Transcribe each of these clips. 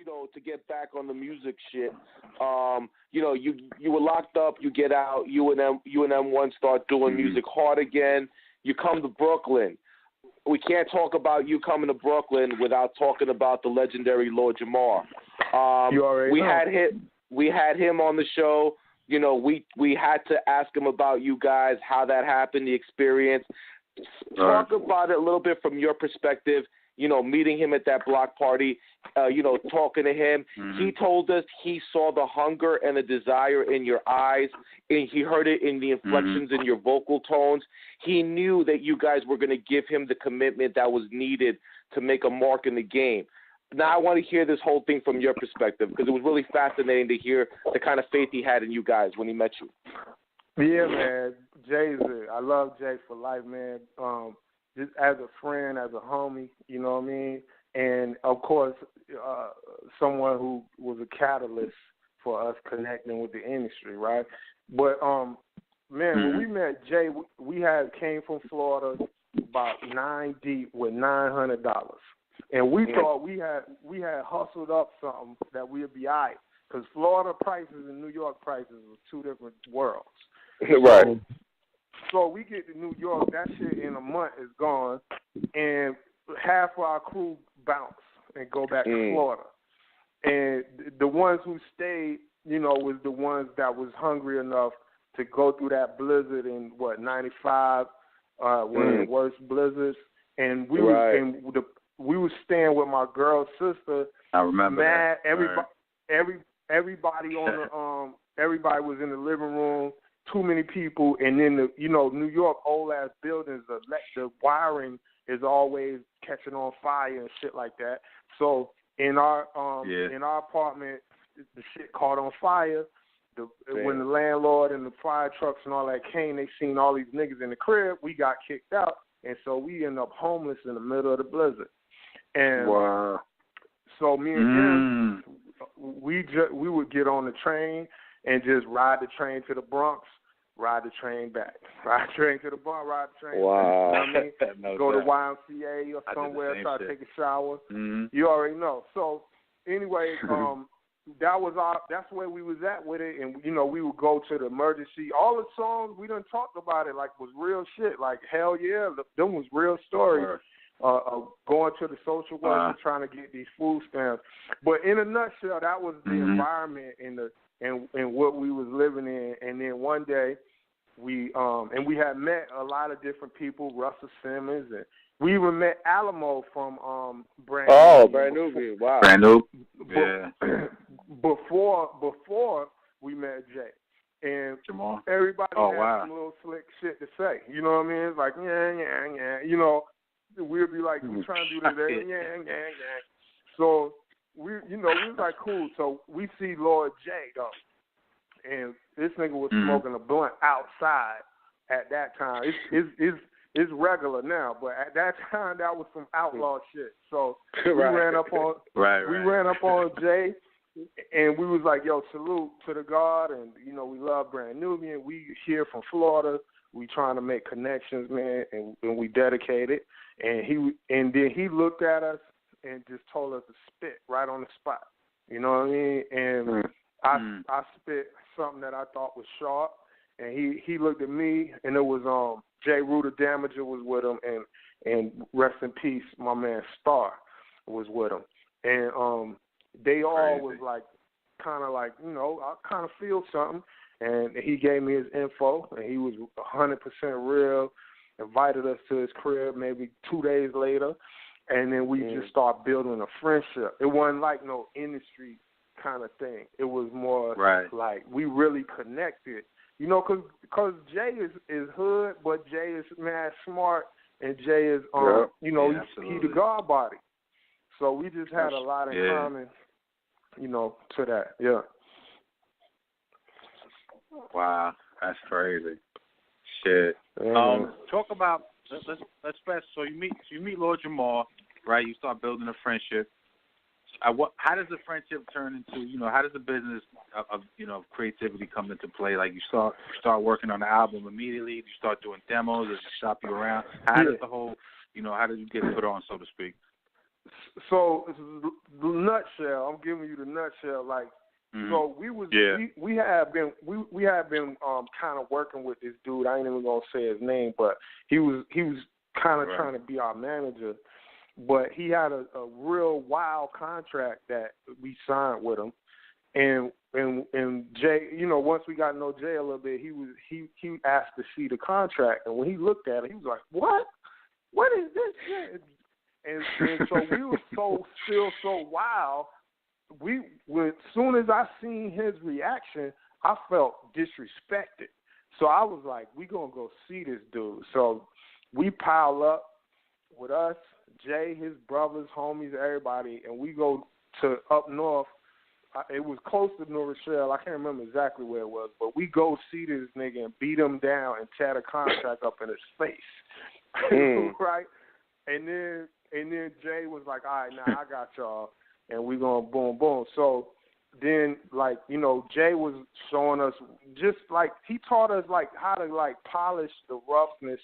to get back on the music shit. You were locked up. You get out. You and M1 start doing music hard again. You come to Brooklyn. We can't talk about you coming to Brooklyn without talking about the legendary Lord Jamar. We had him on the show. We had to ask him about you guys, how that happened, the experience. Talk about it a little bit from your perspective. Meeting him at that block party, talking to him. He told us he saw the hunger and the desire in your eyes, and he heard it in the inflections in your vocal tones. He knew that you guys were going to give him the commitment that was needed to make a mark in the game. Now I want to hear this whole thing from your perspective, because it was really fascinating to hear the kind of faith he had in you guys when he met you. Yeah, man. I love Jay for life, man. Just as a friend, as a homie, you know what I mean? And, of course, someone who was a catalyst for us connecting with the industry, right? But, when we met Jay, we came from Florida about 9 deep with $900. And we thought we had hustled up something that we'd be all right, because Florida prices and New York prices were two different worlds. Right. So we get to New York, that shit in a month is gone, and half of our crew bounce and go back to Florida. And the ones who stayed, was the ones that was hungry enough to go through that blizzard in, 95, one of the worst blizzards. And we were staying with my girl's sister. I remember mad. that. Everybody everybody was in the living room. Too many people, and then New York old ass buildings. The wiring is always catching on fire and shit like that. So in our apartment, the shit caught on fire. When the landlord and the fire trucks and all that came, they seen all these niggas in the crib. We got kicked out, and so we ended up homeless in the middle of the blizzard. And so me and him, we would get on the train and just ride the train to the Bronx, ride the train back. Ride the train to the Bronx, ride the train back. You know what I mean? Go to YMCA or somewhere, try to take a shower. You already know. So anyway, that's where we was at with it. And, we would go to the emergency. All the songs, we done talked about it like was real shit. Like, hell yeah, them was real stories. Going to the social worker, trying to get these food stamps. But in a nutshell, that was the environment and what we was living in. And then one day we had met a lot of different people, Russell Simmons, and we even met Alamo from Brand New. Wow. Brand New. Yeah. Before we met Jay. And Jamar. Everybody had some little slick shit to say. You know what I mean? It's like, yeah. We'd be like, we trying to do this, yeah. So we was like, cool. So we see Lord J though, and this nigga was smoking a blunt outside at that time. It's regular now, but at that time that was some outlaw shit. So we ran up on Jay, and we was like, yo, salute to the God, and we love Brand Nubian. We here from Florida. We trying to make connections, man, and we dedicated. And then he looked at us and just told us to spit right on the spot. You know what I mean? And I spit something that I thought was sharp, and he looked at me, and it was Jeru Da Damaga was with him, and rest in peace, my man Star was with him, and they all was like, kind of like, I kind of feel something, and he gave me his info, and he was 100% real. Invited us to his crib maybe 2 days later, and then we just started building a friendship. It wasn't like no industry kind of thing. It was more like we really connected. Because Jay is hood, but Jay is mad smart, and Jay is, he the God body. So we just had a lot in common, to that. Yeah. Wow, that's crazy. Shit. Talk about let's fast. So you meet Lord Jamar, right? You start building a friendship. How does the friendship turn into? How does the business of creativity come into play? Like you start working on the album immediately. You start doing demos. Does it shop you around? How does the whole how did you get put on, so to speak? So nutshell. I'm giving you the nutshell. Like, so we was we had been kind of working with this dude. I ain't even gonna say his name, but he was kind of trying to be our manager. But he had a real wild contract that we signed with him, and Jay, you know, once we got to know Jay a little bit, he asked to see the contract, and when he looked at it, he was like, "What? What is this shit?" And so we were still so wild. As soon as I seen his reaction, I felt disrespected. So I was like, "We gonna go see this dude." So we pile up with us, Jay, his brothers, homies, everybody, and we go to up north. It was close to New Rochelle. I can't remember exactly where it was, but we go see this nigga and beat him down and tear the contract up in his face, right? And then Jay was like, "All right, now I got y'all, and we gonna boom boom." So then, like, you know, Jay was showing us just like he taught us like how to like polish the roughness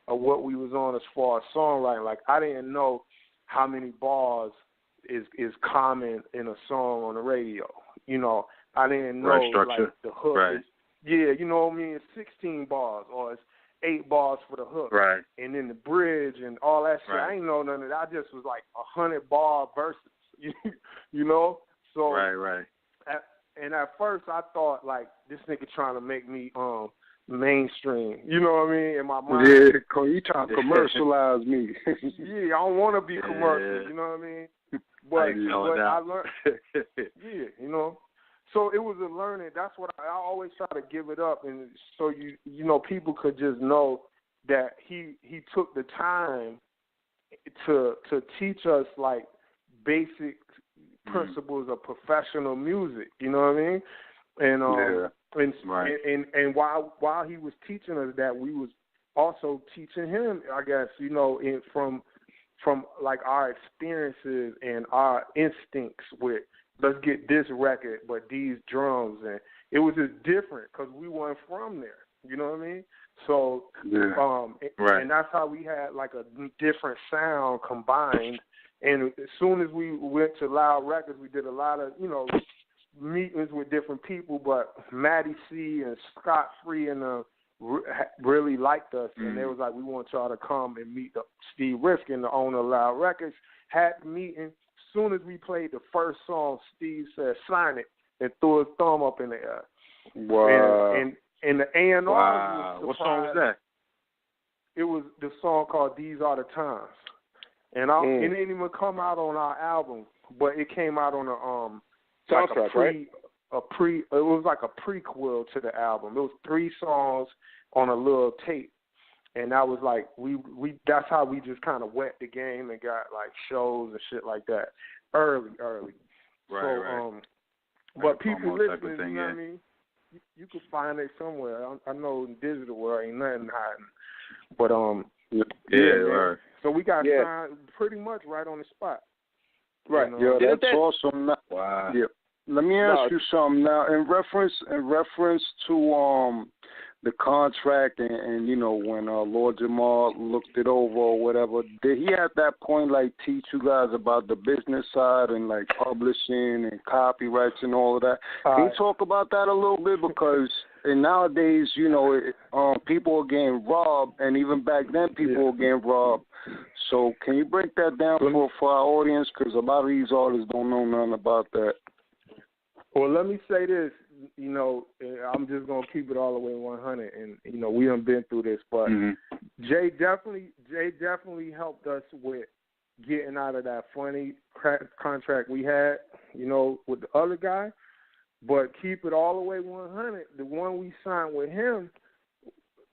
of what we was on as far as songwriting. Like, I didn't know how many bars is common in a song on the radio. You know, I didn't know like the hook. Right. You know what I mean? It's 16 bars or it's 8 bars for the hook. Right. And then the bridge and all that shit. Right. I ain't know none of that. I just was like 100-bar verses. You know? So right. And at first I thought like this nigga trying to make me mainstream. You know what I mean? In my mind. Yeah, you trying to commercialize me. Yeah, I don't want to be commercial. You know what I mean? But I learned, you know. So it was a learning. That's what I always try to give it up, and so you know people could just know that he took the time to teach us like basic principles of professional music. You know what I mean? And and while he was teaching us that, we was also teaching him, I guess, you know, from like our experiences and our instincts with let's get this record, but these drums, and it was just different because we weren't from there. You know what I mean? So, and that's how we had like a different sound combined. And as soon as we went to Loud Records, we did a lot of, you know, meetings with different people, but Matty C and Scott Free and really liked us, and they was like, we want y'all to come and meet Steve Rifkin, the owner of Loud Records. Had the meeting. As soon as we played the first song, Steve said, "Sign it," and threw his thumb up in the air. Wow. And the A&R was what song was that? It was the song called "These Are the Times," and it didn't even come out on our album, but it came out on a soundtrack, right? It was like a prequel to the album. It was 3 songs on a little tape, and that was like we that's how we just kind of wet the game and got like shows and shit like that early. Right. But people listening, you know what I mean? You could find it somewhere. I know in digital world ain't nothing hiding, but right. So we got signed pretty much right on the spot. Right. You know? That's awesome. Wow. Yeah. Let me ask you something now. In reference to the contract and you know when Lord Jamar looked it over or whatever, did he at that point like teach you guys about the business side and like publishing and copyrights and all of that? Can you talk about that a little bit? Because nowadays, you know, people are getting robbed, and even back then people were getting robbed. So can you break that down for our audience? Because a lot of these artists don't know nothing about that. Well, let me say this, you know, I'm just going to keep it all the way 100, and, you know, we done been through this, but Jay definitely helped us with getting out of that funny contract we had, you know, with the other guy, but keep it all the way 100. The one we signed with him,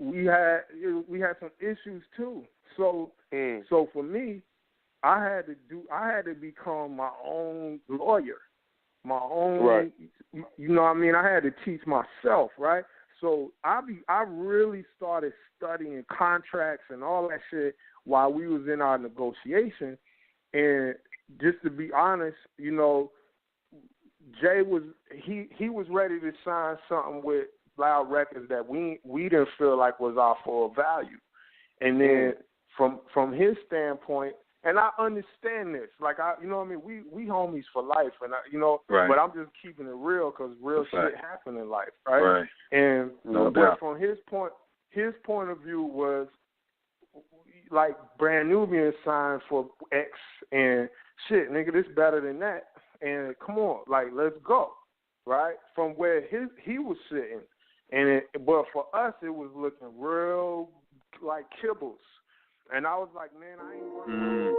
we had some issues too. So for me, I had to become my own lawyer. My own, you know what I mean? I had to teach myself, right? So I really started studying contracts and all that shit while we was in our negotiation. And just to be honest, you know, Jay was ready to sign something with Loud Records that we didn't feel like was our full value. And then from his standpoint, And I understand this. Like, you know what I mean? We homies for life, and right. But I'm just keeping it real because real shit happen in life, right? Right. And No but doubt. from his point of view was like Brand Nubian signed for X and shit, nigga, this better than that. And come on, like, let's go, right? From where he was sitting, but for us it was looking real like kibbles. And I was like, man, I ain't working